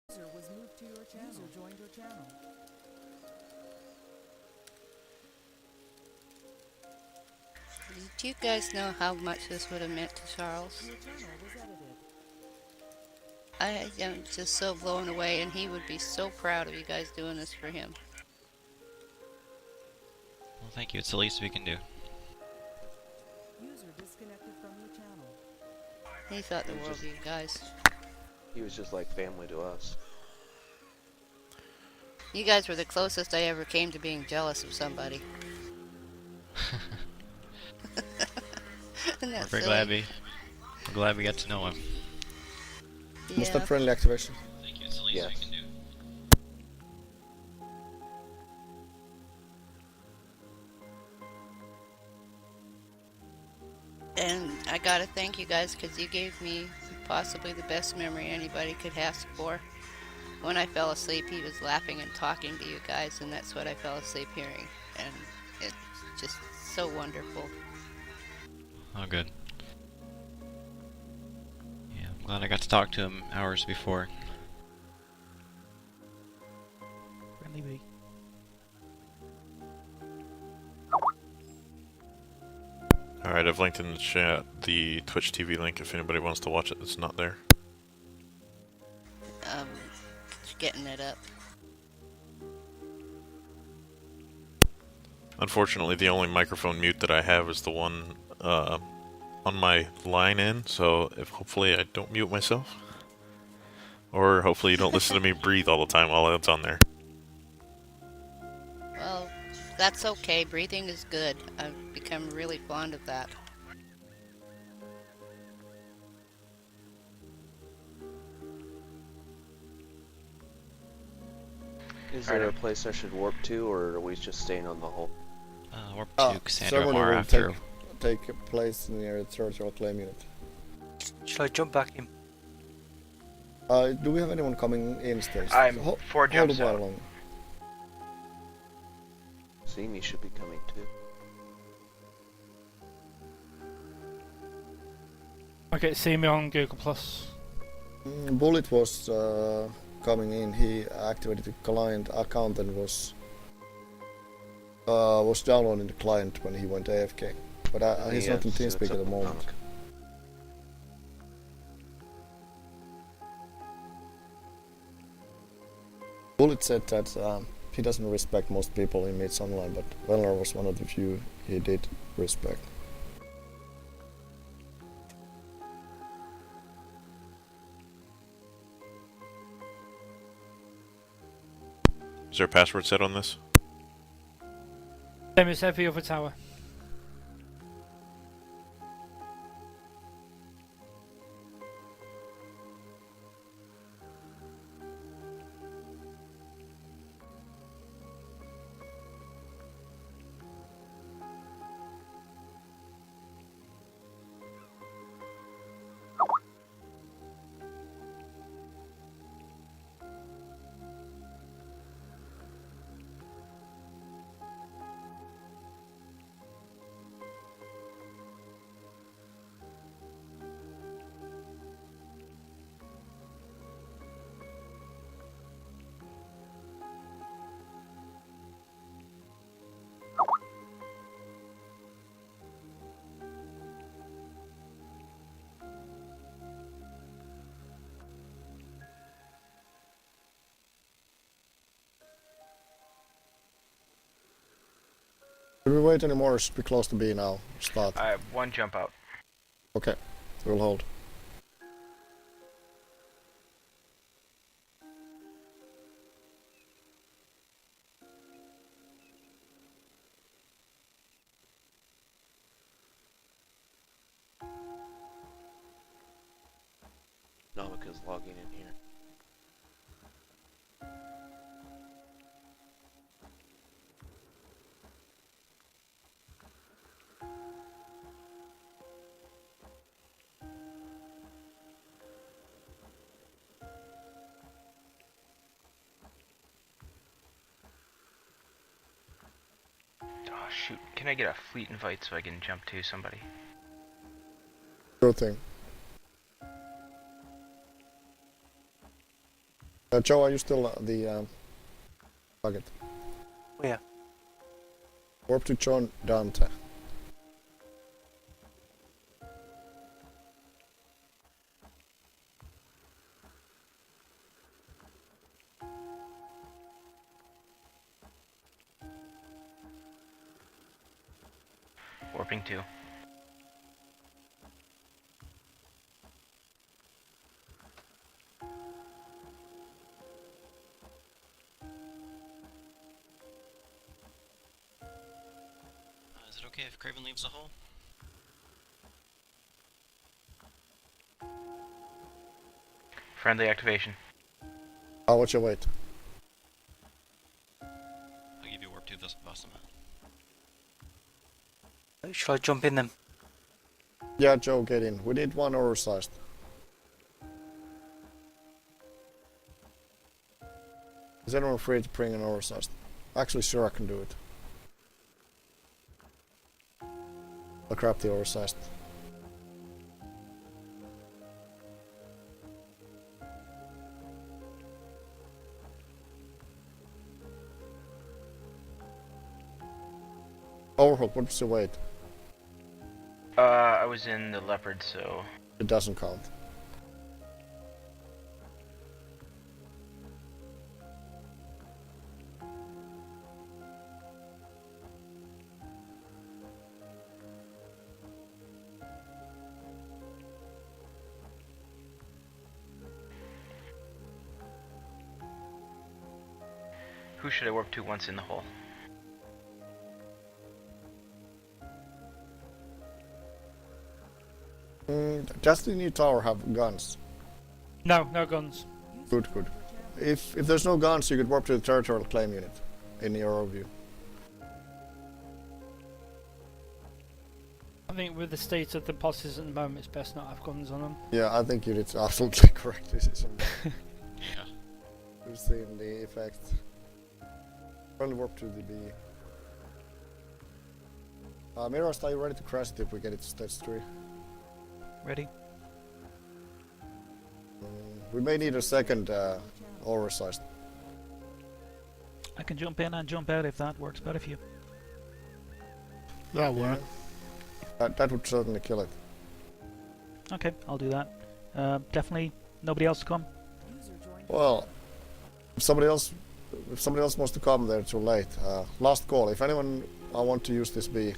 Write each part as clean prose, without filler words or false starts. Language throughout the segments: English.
User was moved to your channel. User joined your channel. Do you guys know how much this would have meant to Charles? Your channel was edited. I am just so blown away, and he would be so proud of you guys doing this for him. Well, thank you. It's the least we can do. User disconnected from your channel. He thought the world of you guys. He was just like family to us. You guys were the closest I ever came to being jealous of somebody. Isn't that We're silly? glad we got to know him. What's Yeah. that friendly activation? Thank you. It's the least Yes. we can do. And I gotta thank you guys because you gave me possibly the best memory anybody could ask for. When I fell asleep, he was laughing and talking to you guys, and that's what I fell asleep hearing. And it's just so wonderful. Oh, good. Yeah, I'm glad I got to talk to him hours before. Friendly bee. Alright, I've linked in the chat the Twitch TV link if anybody wants to watch it that's not there. Just getting it up. Unfortunately, the only microphone mute that I have is the one on my line in, so if hopefully I don't mute myself. Or hopefully you don't listen to me breathe all the time while it's on there. Well, that's okay. Breathing is good. I've become really fond of that. Is there a place I should warp to, or are we just staying on the hull? Warp Ah, to Cassandra ceremony more will after. take place near the territorial claim unit. Shall I jump back in? Do we have anyone coming in still? I'm 4 hold jumps a while out. longer. Simi should be coming too. Okay, see me on Google Plus. Bullet was coming in. He activated the client account and was downloading the client when he went AFK. But he's not in Yes, TeamSpeak it's at the up moment. top. Bullet said that he doesn't respect most people he meets online, but Venlar was one of the few he did respect. Is there a password set on this? Same as every other tower. Should we wait anymore or should we close to B now? Start. I have 1 jump out. Okay, we'll hold. Namika's logging in here. Oh shoot, can I get a fleet invite so I can jump to somebody? Sure thing. Joe, are you still the target? Where? Warp to John Dante. Warping 2. Is it okay if Craven leaves the hole? Friendly activation. I'll watch your weight. I'll give you warp 2 this Basama. Shall I jump in them? Yeah, Joe, get in. We need one oversized. Is anyone free to bring an oversized? Actually, sure, I can do it. I'll grab the oversized. Overhook, what's your weight? I was in the leopard, so It doesn't count. who should I warp to once in the hole? Does the new tower have guns? No, no guns. Good, good. If there's no guns, you could warp to the territorial claim unit in your overview. I think with the state of the bosses at the moment, it's best not to have guns on them. Yeah, I think you did absolutely correct decision. Yeah. We've seen the effect. Only warp to the B. Miros, are you ready to crash it if we get it to stage 3? Ready? We may need a second oversized. I can jump in and jump out if that works better for you. That'll work. That would certainly kill it. Okay, I'll do that. Definitely nobody else to come. Well, if somebody else wants to come, they're too late. Last call. If anyone I want to use this B.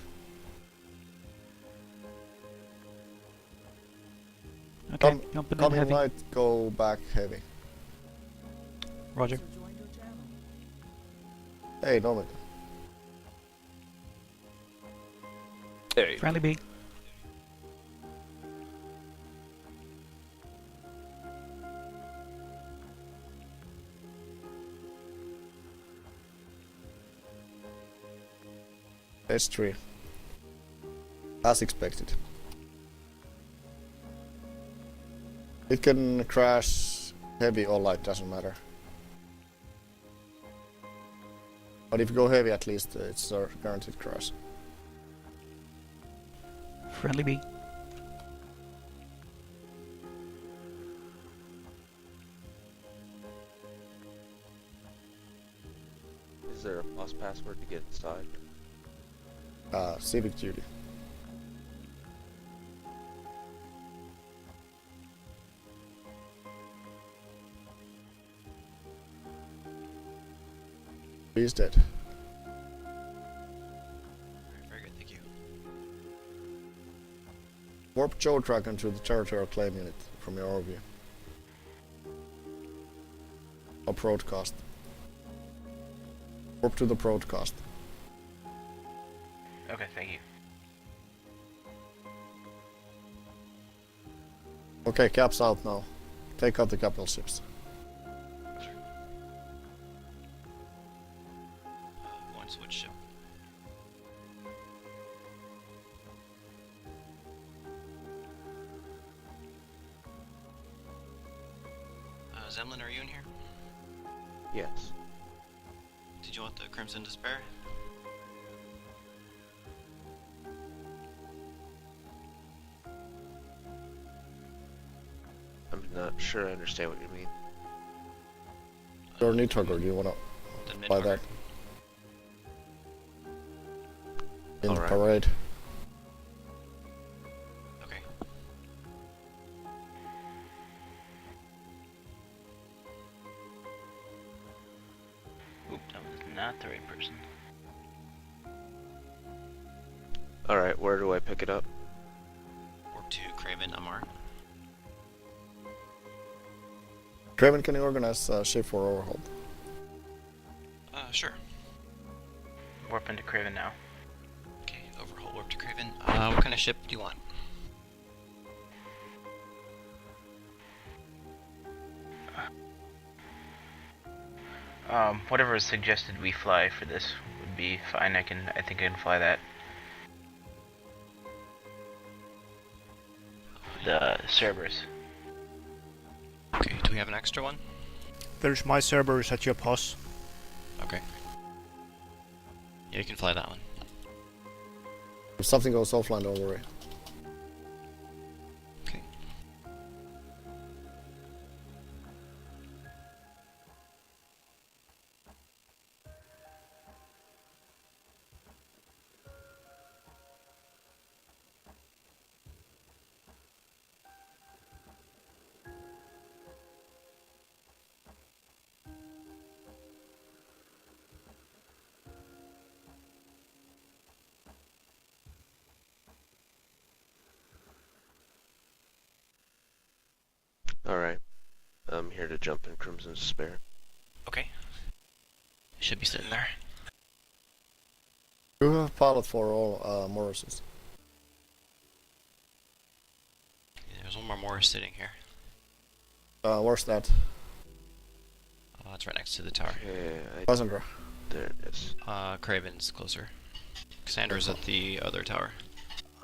Okay, jumping in Come in heavy. light, go back heavy. Roger. User joined your channel. Hey, Norman. Hey. Friendly B. S3. As expected. It can crash heavy or light, doesn't matter. But if you go heavy, at least it's a guaranteed crash. Friendly B. Is there a boss password to get inside? Civic duty. He's dead. Very good, thank you. Warp Joe Dragon to the territorial claim unit from your overview. Or broadcast. Warp to the broadcast. Okay, thank you. Okay, caps out now. Take out the capital ships. One switch ship. Zemlin, are you in here? Yes. Did you want the Crimson Despair? I'm not sure I understand what you mean. Your Nidhogger, do you wanna The buy Nidhogger. that? In Alright. parade. Okay. Oop, that was not the right person. Alright, where do I pick it up? Warp to Craven Amar. Craven, can you organize a ship for overhaul? Sure. Warp into Craven now. Okay, overhaul warp to Craven. What kind of ship do you want? Whatever is suggested we fly for this would be fine. I think I can fly that. The Cerberus. Okay, do we have an extra one? There's my Cerberus at your pos. Okay. Yeah, you can fly that one. If something goes offline, don't worry. Okay. Alright. I'm here to jump in Crimson's Spare. Okay. Should be sitting there. You have pilot for all Morrises. There's one more Morris sitting here. Where's that? It's right next to the tower. Okay, Cassandra. there it is. Craven's closer. Cassandra's at the other tower.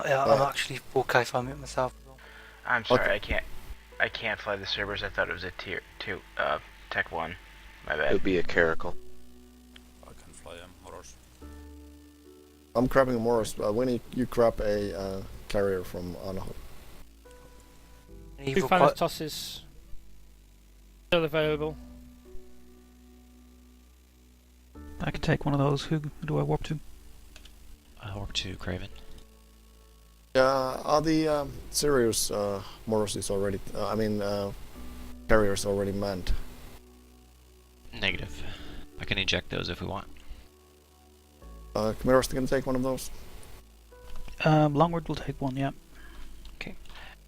Yeah, I'm actually okay if I mute myself. I'm sorry, I can't fly the Cerberus. I thought it was a tier 2, Tech 1. My It bad. would be a Caracal. I can fly horrors. I'm grabbing a Morris. Winnie, you grab a carrier from Anaho. Two Thanatoses still available. I can take one of those. Who do I warp to? Warp to Craven. Are the Sirius Morrises already, carriers already manned? Negative. I can eject those if we want. Camiros, can you take one of those? Longward will take one, yeah.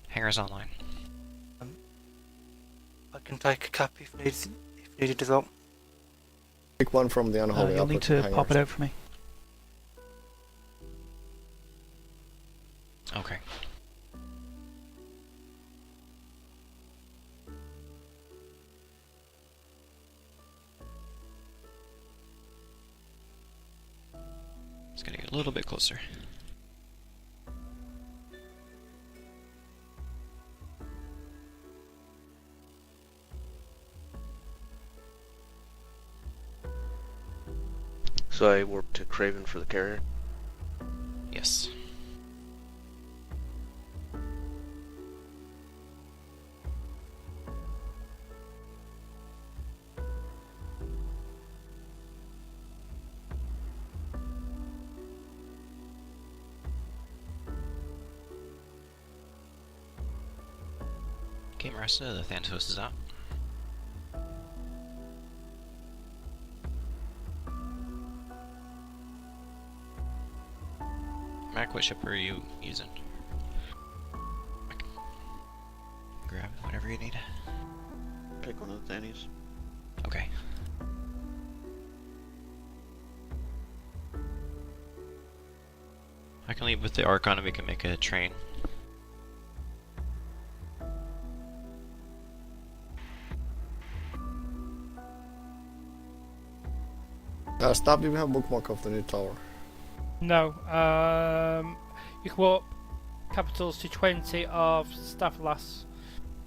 Hangar's online. I can take a cap if needed as well. Pick one from the unholy You'll need to pop it out for me. Okay. It's gonna get a little bit closer. So I warp to Craven for the carrier. Yes. Okay, Marissa, the Thanatos is out. Mac, what ship are you using? Grab whatever you need. Pick one of the Thannies. Okay. I can leave with the Archon and we can make a train. Stab, do we have bookmark of the new tower? No. You can warp capitals to 20 of Stavlas.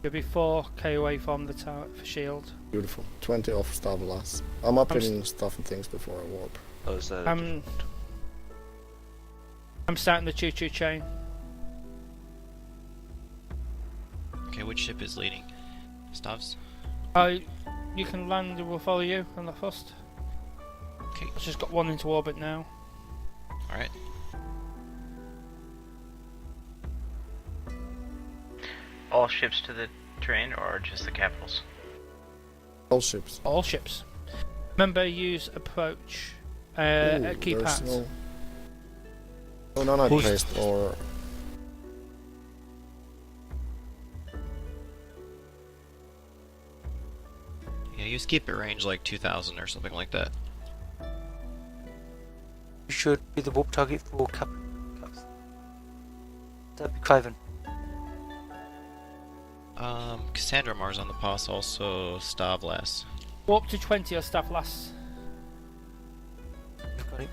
You'll be 4k away from the tower for shield. Beautiful. 20 off Stavlas. I'm updating stuff and things before I warp. Oh, is that? I'm starting the choo-choo chain. Okay, which ship is leading? Stavs? you can land and we'll follow you on that first. Okay. It's just got one into orbit now. Alright. All ships to the train or just the capitals? All ships. All ships. Remember, use approach at key there's pads. no nanite paste or... Yeah, use keep it range like 2000 or something like that. You should be the warp target for caps. That'd be Craven. Cassandra Mars on the POS, also Stavlas. Warp to 20 or staff last. You've got it.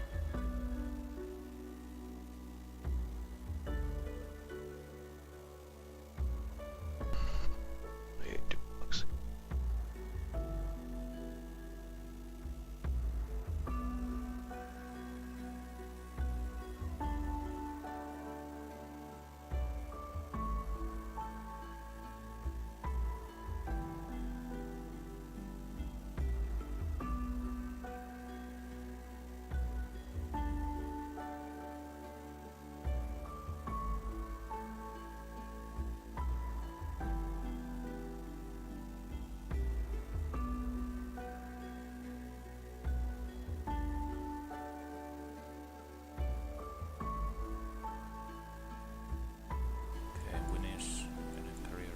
Okay, Winnie's in a career.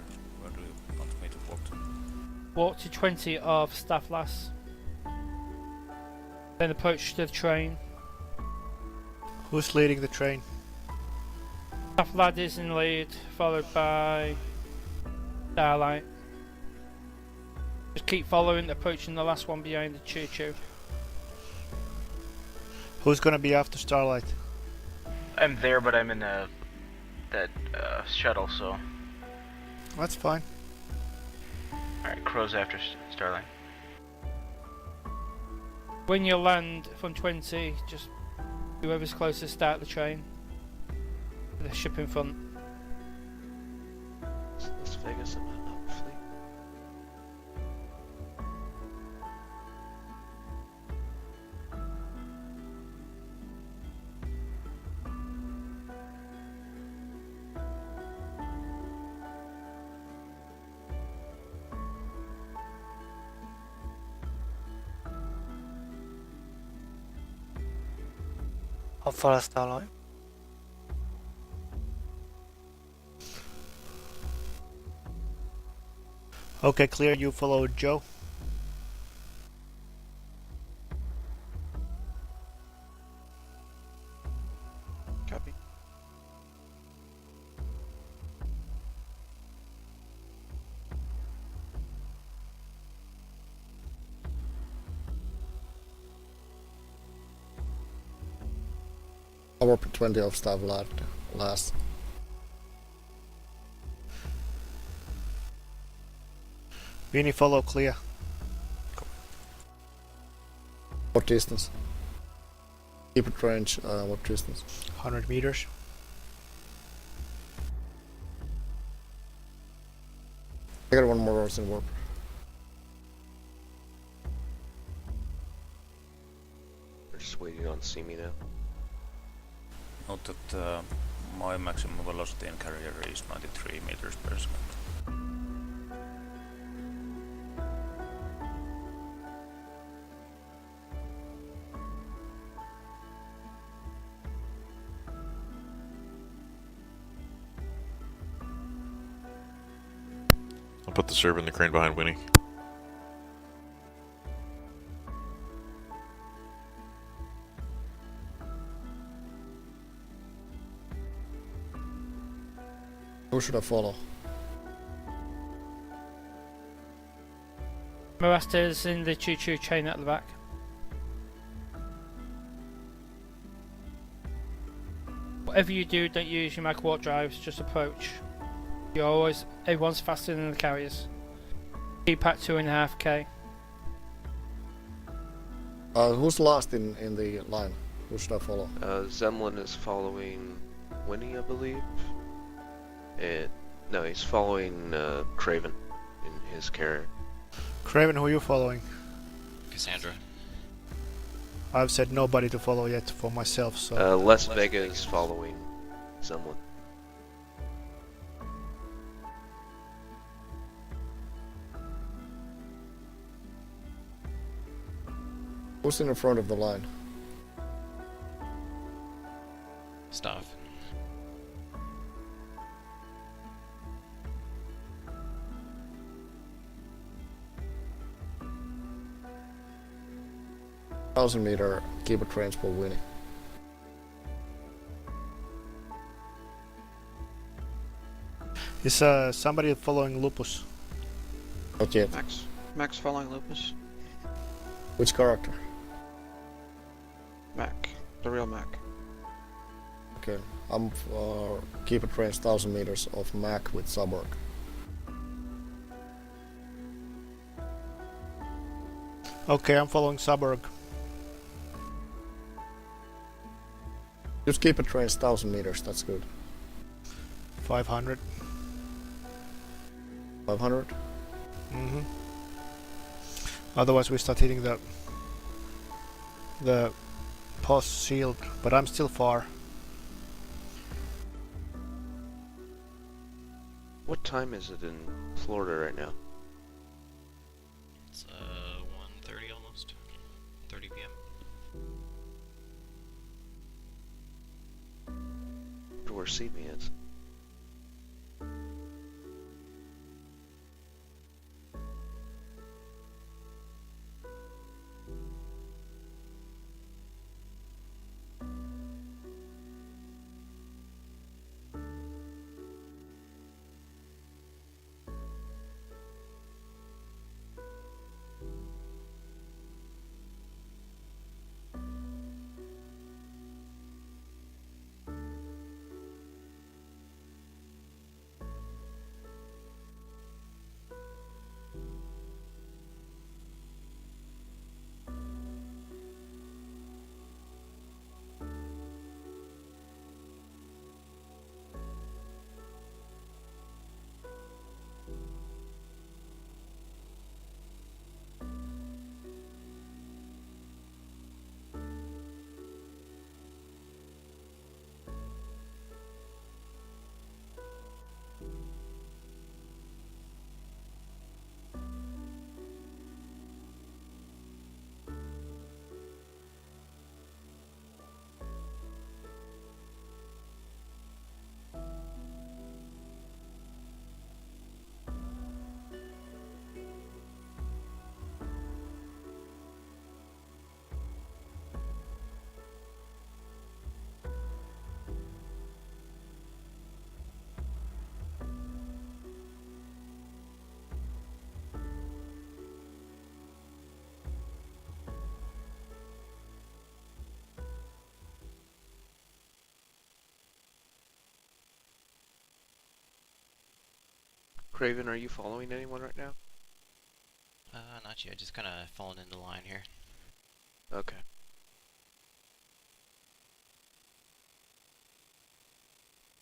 Where do you want me to walk to? Walk to 20 of staff last. Then approach to the train. Who's leading the train? Staff lad is in lead, followed by Starlight. Just keep following, approaching the last one behind the choo-choo. Who's gonna be after Starlight? I'm there, but I'm in that shuttle, so... That's fine. Alright, Crow's after Starlight. When you land from 20, just whoever's closest start the train. The ship in front. Las Vegas and not fleet. I'll follow Starlight. Okay, clear. You follow Joe. Copy. Our 20 of staff last. Vinny, follow clear. What distance? Keep it range, what distance? 100 meters. I got one more horse in warp. We're just waiting on see me now. Note that my maximum velocity in carrier is 93 meters per second. I'll put the server in the crane behind Winnie. Who should I follow? Marasta's in the choo-choo train at the back. Whatever you do, don't use your micro warp drives, just approach. You're always, everyone's faster than the carriers. Keep at 2.5k. Who's last in the line? Who should I follow? Zemlin is following Winnie, I believe. No, he's following Craven in his carrier. Craven, who are you following? Cassandra. I've said nobody to follow yet for myself, so... Las Vega is following someone. Who's in the front of the line? Staff. $1,000-meter keeper trains for Winnie. Is somebody following Lupus? Not yet. Max following Lupus. Which character? Mac. The real Mac. Okay. I'm keeper trains 1,000 meters of Mac with Suburg. Okay, I'm following Suburg. Just keeper trains 1,000 meters, that's good. 500. 500? Mm-hmm. Otherwise we start hitting the post shield, but I'm still far. What time is it in Florida right now? It's 1:30 almost. 30 p.m. Where Sydney is. Craven, are you following anyone right now? Not yet. Just kind of falling into line here. Okay.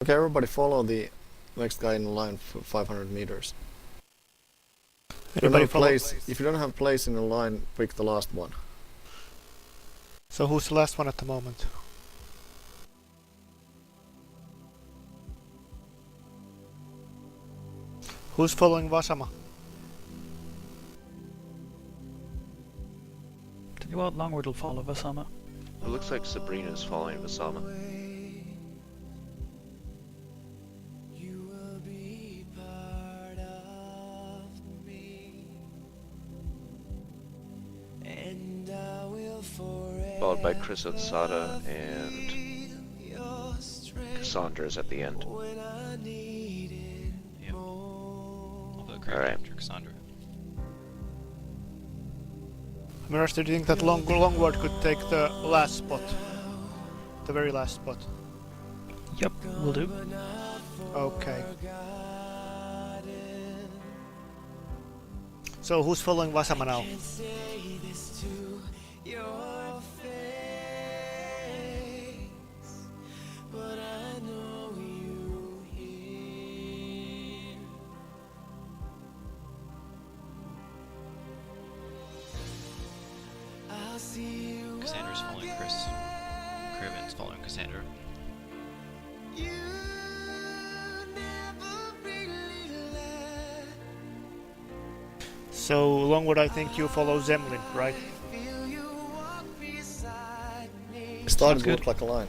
Okay, everybody follow the next guy in line for 500 meters. If you don't have place in the line, pick the last one. So who's the last one at the moment? Who's following Vasama? Tell you what, Longward will follow Vasama. It looks like Sabrina's following Vasama. Followed by Chris Otsada and Cassandra's at the end. Yep. I'll put Craven after Cassandra. Mirage, do you think that Longward could take the last spot? The very last spot? Yep, will do. Okay. So who's following Vasama now? Cassandra's following Chris. Craven's following Cassandra. So Longwood, I think you follow Zemlin, right? It started to look like a line.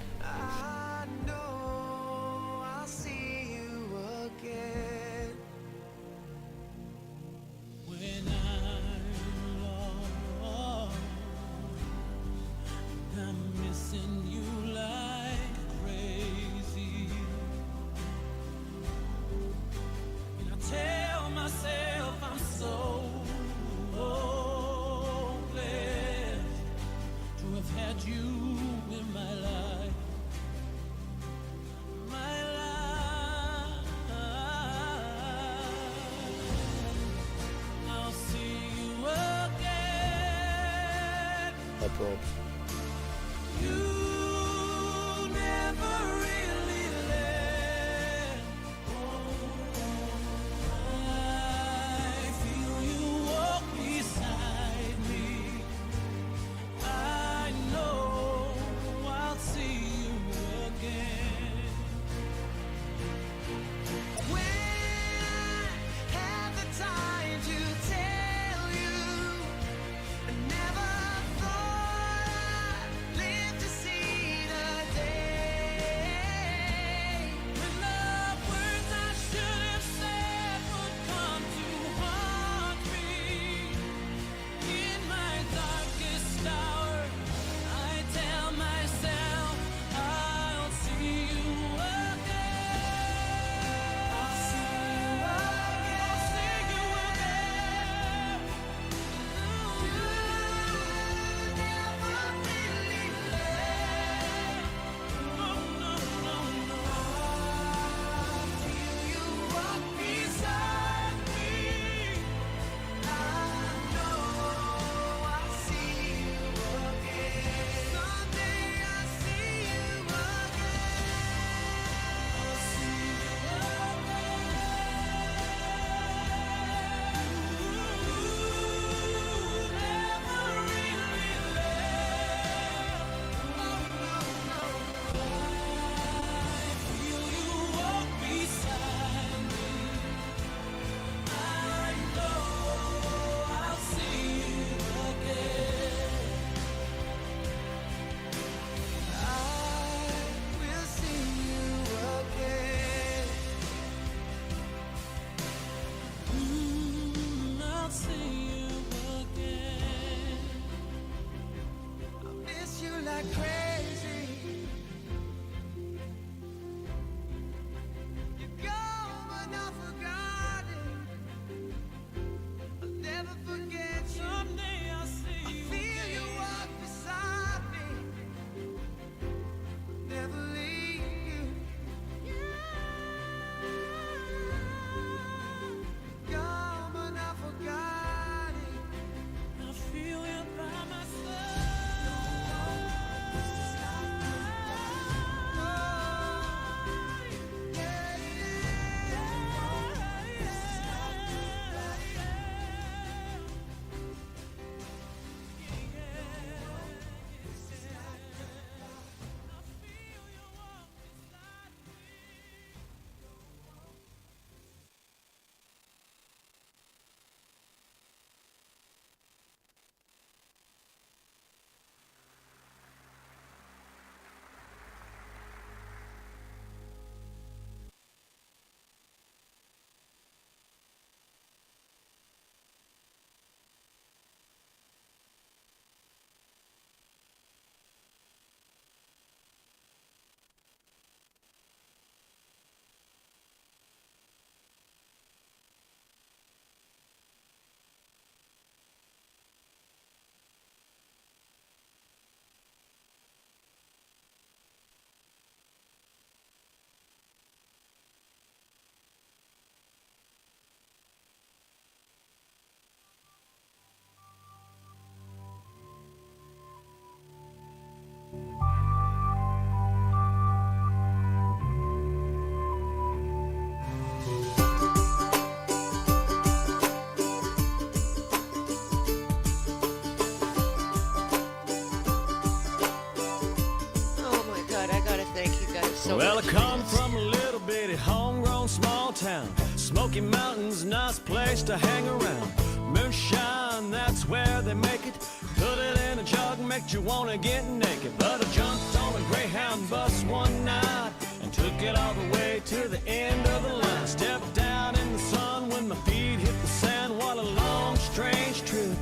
so Well, I much come this. from a little bitty homegrown small town. Smoky Mountains, nice place to hang around. Moonshine, that's where they make it. Put it in a jug, make you wanna get naked. But I jumped on a Greyhound bus one night and took it all the way to the end of the line. Stepped down in the sun when my feet hit the sand. What a long, strange trip.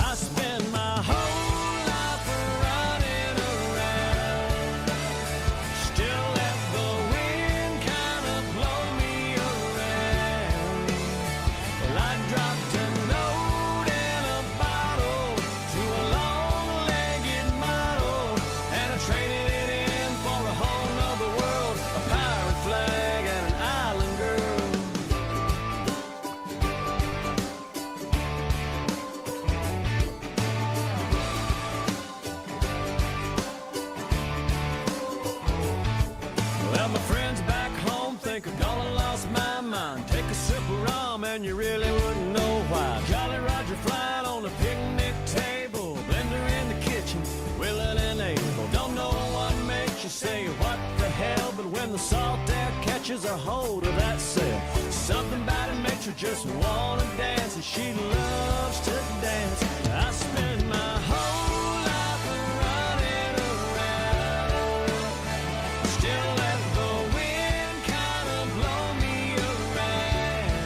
I spent my whole life running around. Still let the wind kind of blow me around. Well, I dropped a note in a bottle to a long-legged model, and I traded it in for a whole nother world, a pirate flag and an island girl. Well, my friends back home think I've gone and lost my mind. Take a sip of rum and you really wouldn't know why. Jolly Roger flying on a picnic table, blender in the kitchen, willing and able. Don't know what makes you say what the hell, but when the salt air catches a hold of that sail, something about it makes her just wanna dance, and she loves to dance. I spend my whole life running around. Still let the wind kind of blow me around.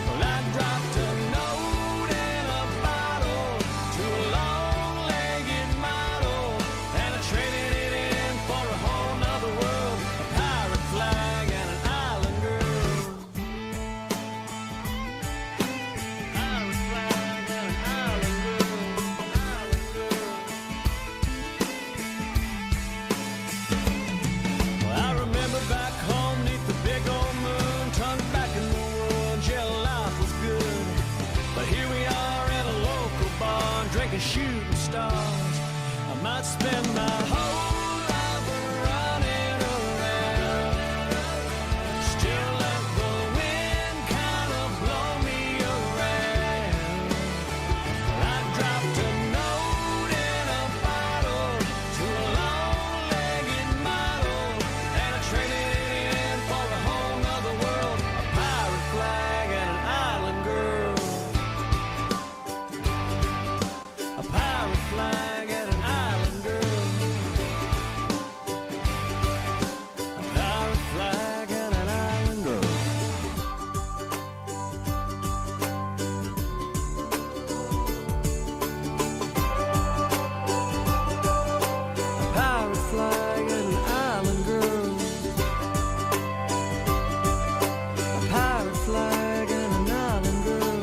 Well, I dropped a note in a bottle to a long-legged model, and I traded it in for a whole nother world, a pirate flag and an island girl. Pirate flag and an island girl. Island girl. Well, I remember back home neath the big old moon, tongue back in the woods, yeah, life was good. But here we are at a local bar, drinking shooting stars. I might spend my whole life running around. Still let the wind kind of blow me around. I dropped a note in a bottle to a long-legged model, and I traded it in for a whole nother world, a pirate flag and an island girl. A pirate flag and an island girl. A pirate flag and an island girl. A pirate flag and an island girl. A pirate flag and an island girl.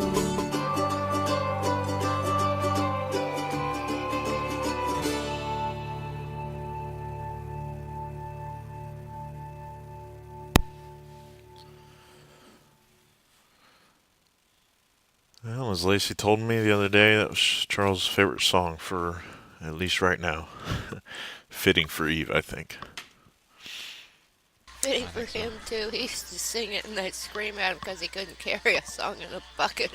Well, as Lacey told me the other day, that was Charles' favorite song for at least right now. Fitting for Eve, I think. Fitting for him too. He used to sing it and I'd scream at him because he couldn't carry a song in a bucket.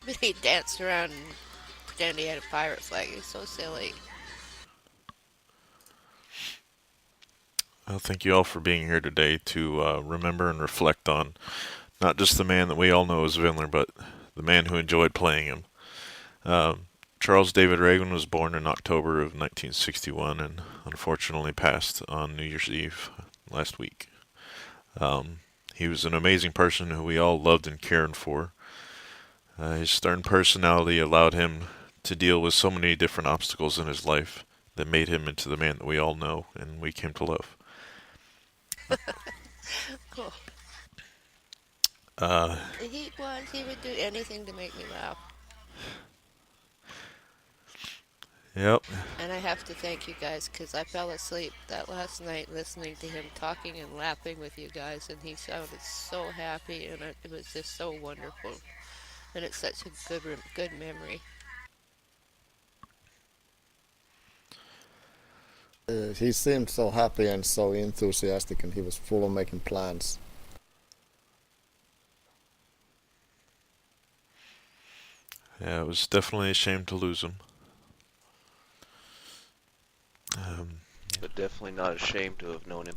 But he danced around and pretended he had a pirate flag. He's so silly. Well, thank you all for being here today to remember and reflect on not just the man that we all know as Venlar, but the man who enjoyed playing him. Charles David Reagan was born in October of 1961 and unfortunately passed on New Year's Eve last week. He was an amazing person who we all loved and cared for. His stern personality allowed him to deal with so many different obstacles in his life that made him into the man that we all know and we came to love. Cool. He would do anything to make me laugh. Yep. And I have to thank you guys because I fell asleep that last night listening to him talking and laughing with you guys, and he sounded so happy, and it was just so wonderful. And it's such a good memory. He seemed so happy and so enthusiastic, and he was full of making plans. Yeah, it was definitely a shame to lose him. definitely not ashamed to have known him.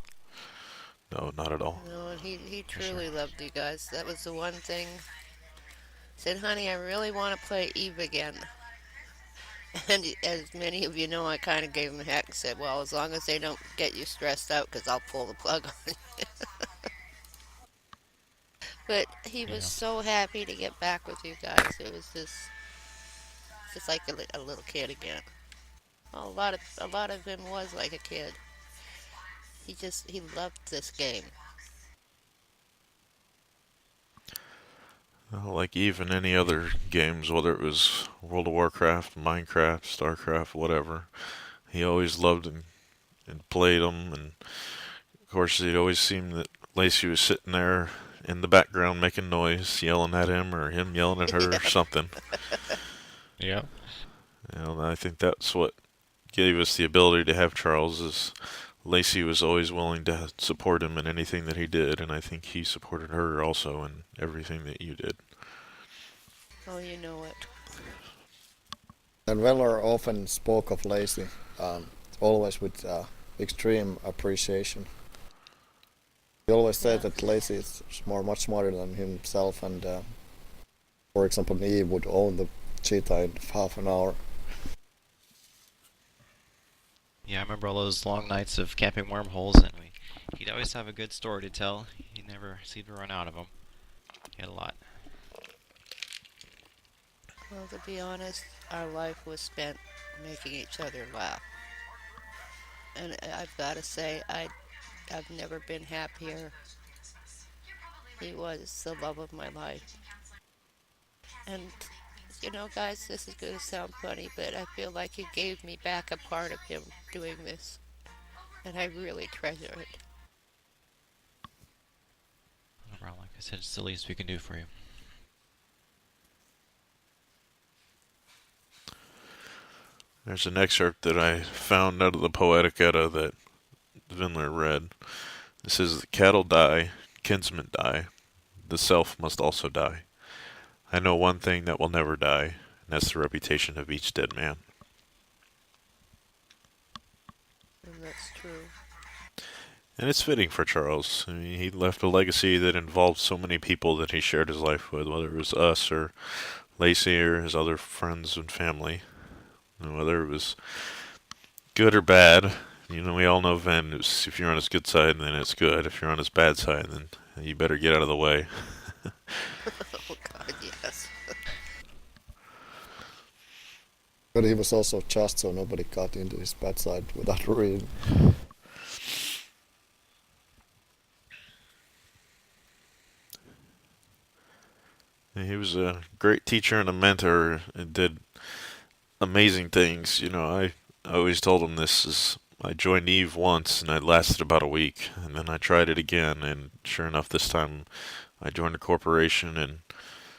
No, not at all. No, and he truly loved you guys. That was the one thing. Said, honey, I really want to play Eve again. And as many of you know, I kind of gave him heck and said, well, as long as they don't get you stressed out, because I'll pull the plug on you. But he was so happy to get back with you guys. It was just like a little kid again. Well, a lot of him was like a kid. He loved this game. Well, like even any other games, whether it was World of Warcraft, Minecraft, StarCraft, whatever, he always loved and played them. And of course, it always seemed that Lacey was sitting there in the background making noise, yelling at him, or him yelling at her, or something. Yeah. You know, and I think that's what gave us the ability to have Charles. Is Lacey was always willing to support him in anything that he did, and I think he supported her also in everything that you did. Oh, you know it. And Venlar often spoke of Lacey, always with extreme appreciation. He always said that Lacey is much smarter than himself, and for example, Eve would own the cheetah in half an hour. Yeah, I remember all those long nights of camping wormholes, and he'd always have a good story to tell. He never seemed to run out of them. He had a lot. Well, to be honest, our life was spent making each other laugh. And I've got to say, I've never been happier. He was the love of my life. And, you know, guys, this is going to sound funny, but I feel like he gave me back a part of him doing this. And I really treasure it. Well, like I said, it's the least we can do for you. There's an excerpt that I found out of the Poetic Edda that Venlar read. It says, "The cattle die, kinsmen die, the self must also die. I know one thing that will never die, and that's the reputation of each dead man." And that's true. And it's fitting for Charles. I mean, he left a legacy that involved so many people that he shared his life with, whether it was us or Lacey or his other friends and family. And whether it was good or bad, you know, we all know Ven, if you're on his good side, then it's good. If you're on his bad side, then you better get out of the way. Oh, God, yes. But he was also just, so nobody got into his bad side without reading. He was a great teacher and a mentor and did amazing things. You know, I always told him this is, I joined Eve once and I lasted about a week, and then I tried it again, and sure enough, this time I joined a corporation and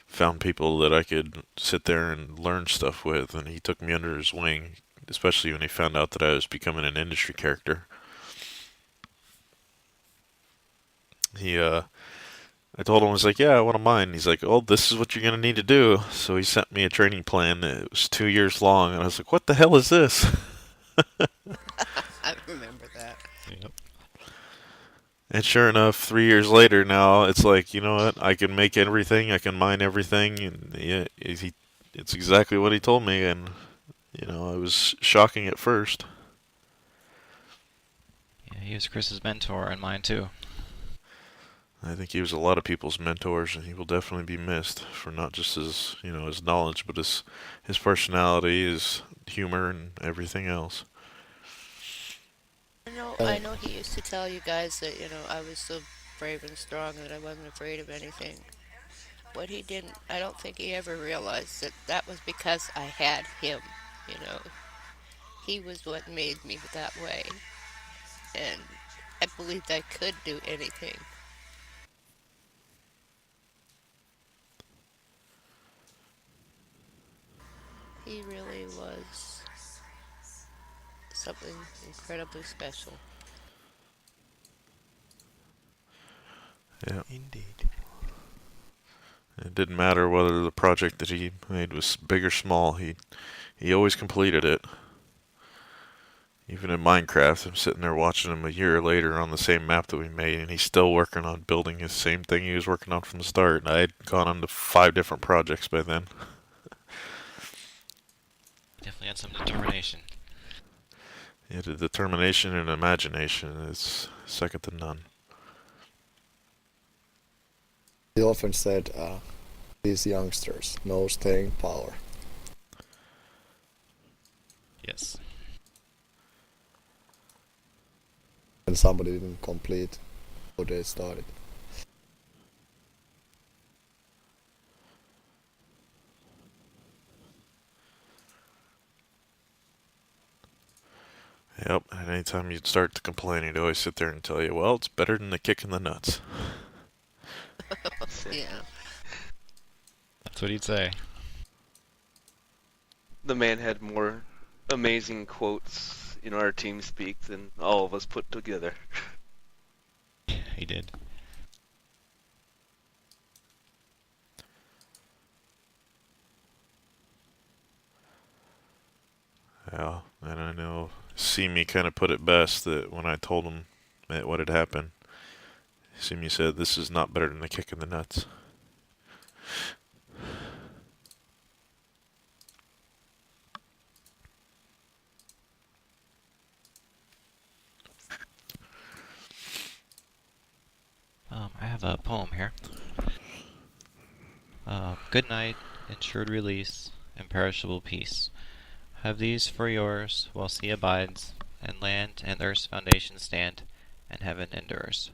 found people that I could sit there and learn stuff with, and he took me under his wing, especially when he found out that I was becoming an industry character. I told him, I was like, yeah, I want to mine. He's like, oh, this is what you're going to need to do. So he sent me a training plan. It was 2 years long. And I was like, what the hell is this? I remember that. Yep. And sure enough, 3 years later now, it's like, you know what? I can make everything. I can mine everything. And yeah, it's exactly what he told me. And, you know, it was shocking at first. Yeah, he was Chris's mentor and mine too. I think he was a lot of people's mentors, and he will definitely be missed for not just his, you know, his knowledge, but his personality, his humor, and everything else. I know he used to tell you guys that, you know, I was so brave and strong that I wasn't afraid of anything. What he didn't, I don't think he ever realized that that was because I had him, you know. He was what made me that way. And I believed I could do anything. He really was something incredibly special. Yeah. Indeed. It didn't matter whether the project that he made was big or small. He always completed it. Even in Minecraft, I'm sitting there watching him a year later on the same map that we made, and he's still working on building his same thing he was working on from the start. And I had gone on to 5 different projects by then. Definitely had some determination. Yeah, the determination and imagination is second to none. He often said, these youngsters, no staying power. Yes. And somebody didn't complete how they started. Yep, and anytime you'd start to complain, he'd always sit there and tell you, well, it's better than the kick in the nuts. Yeah. That's what he'd say. The man had more amazing quotes in our team speak than all of us put together. He did. Yeah, and I know Simi kind of put it best that when I told him what had happened, Simi said, this is not better than a kick in the nuts. I have a poem here. Good night, ensured release, imperishable peace. Have these for yours, while sea abides, and land and earth's foundations stand, and heaven endures.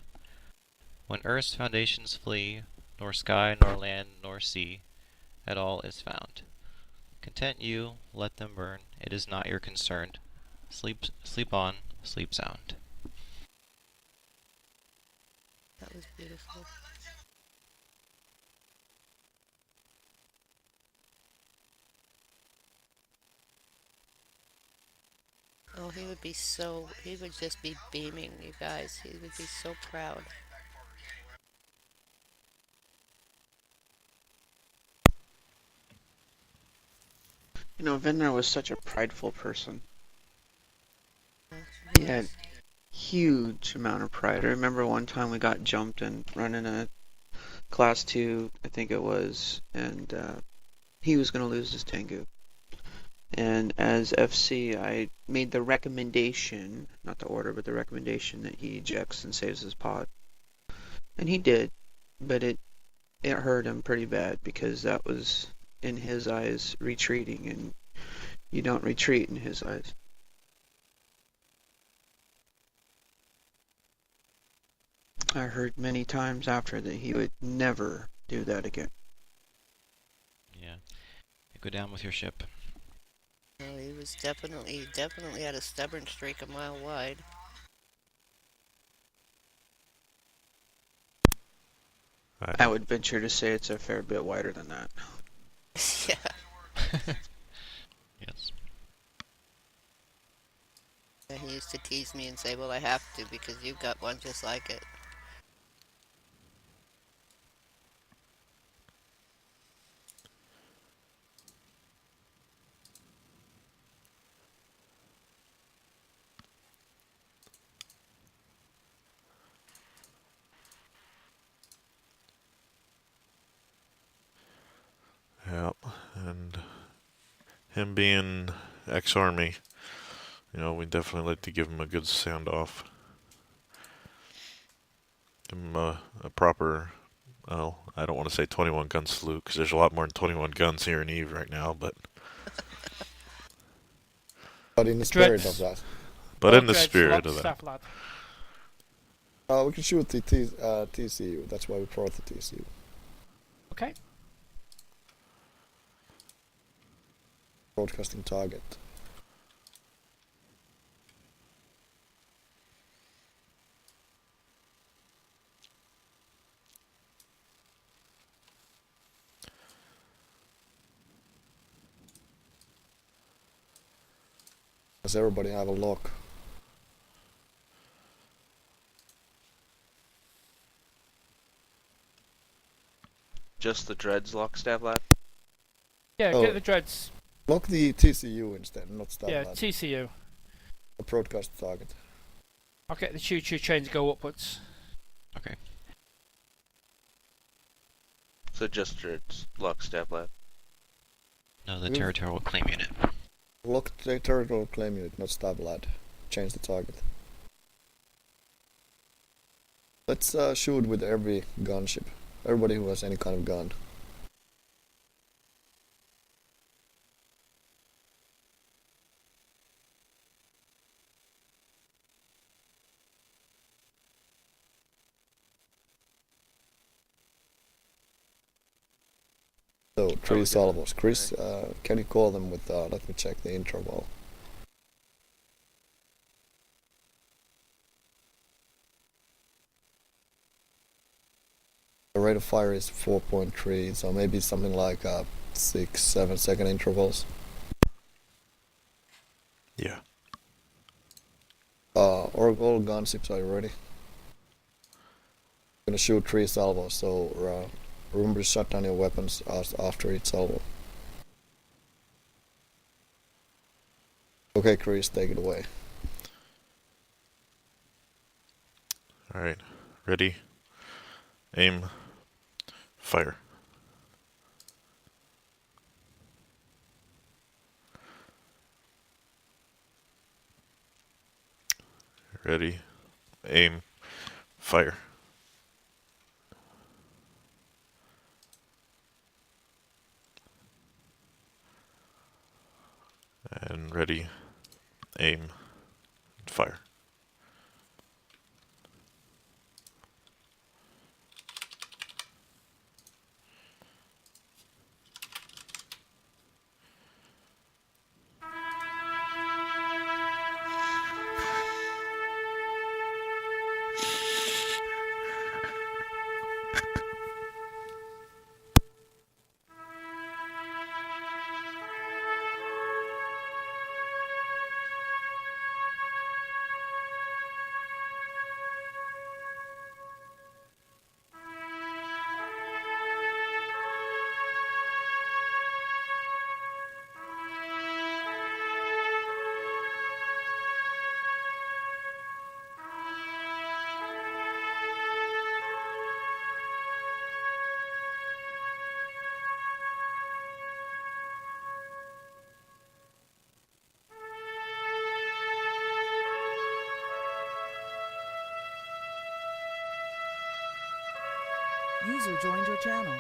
When earth's foundations flee, nor sky, nor land, nor sea, at all is found. Content you, let them burn, it is not your concern. Sleep on, sleep sound. That was beautiful. Oh, he would just be beaming, you guys. He would be so proud. You know, Venlar was such a prideful person. He had huge amount of pride. I remember one time we got jumped and running a class 2, I think it was, and he was going to lose his Tengu. And as FC, I made the recommendation, not the order, but the recommendation that he ejects and saves his pod. And he did, but it hurt him pretty bad because that was, in his eyes, retreating, and you don't retreat in his eyes. I heard many times after that he would never do that again. Yeah. You go down with your ship. Oh, he was definitely had a stubborn streak a mile wide. I would venture to say it's a fair bit wider than that. Yeah. Yes. Yeah, he used to tease me and say, well, I have to because you've got one just like it. Yep, and him being ex-army, you know, we definitely like to give him a good sound off. Give him a proper, well, I don't want to say 21 gun salute because there's a lot more than 21 guns here in Eve right now, but in the spirit of that. But in the spirit of that. We can shoot the TCU. That's why we brought the TCU. Okay. Broadcasting target. Does everybody have a lock? Just the dreads lock stab lab? Yeah, get the dreads. Lock the TCU instead, not stab Yeah, lab. TCU. A broadcast target. I'll get the choo-choo train to go upwards. Okay. So just your lockstep left. No, the territorial claim unit. Lock the territorial claim unit, not stab lad. Change the target. Let's shoot with every gunship. Everybody who has any kind of gun. So, 3 salvos. Chris, can you call them with, let me check the interval. The rate of fire is 4.3, so maybe something like 6-7 second intervals. Yeah. All gunships are ready. I'm gonna shoot 3 salvos, so remember to shut down your weapons after each salvo. Okay, Chris, take it away. Alright. Ready. Aim. Fire. Ready. Aim. Fire. And ready. Aim. Fire. User joined your channel.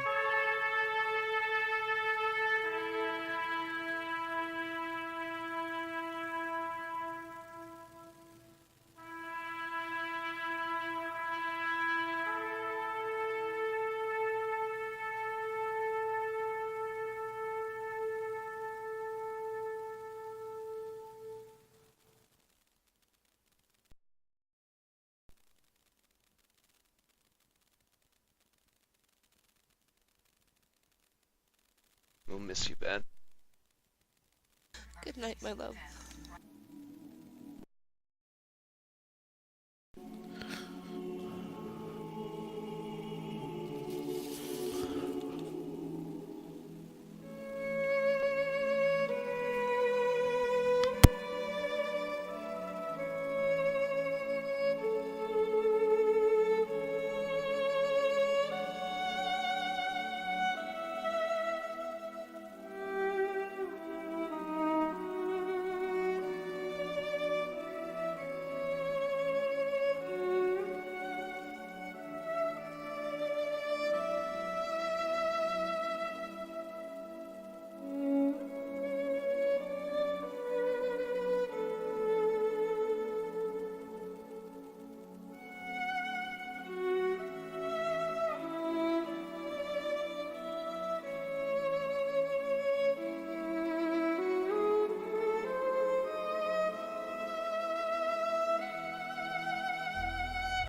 We'll miss you, Ben. Good night, my love.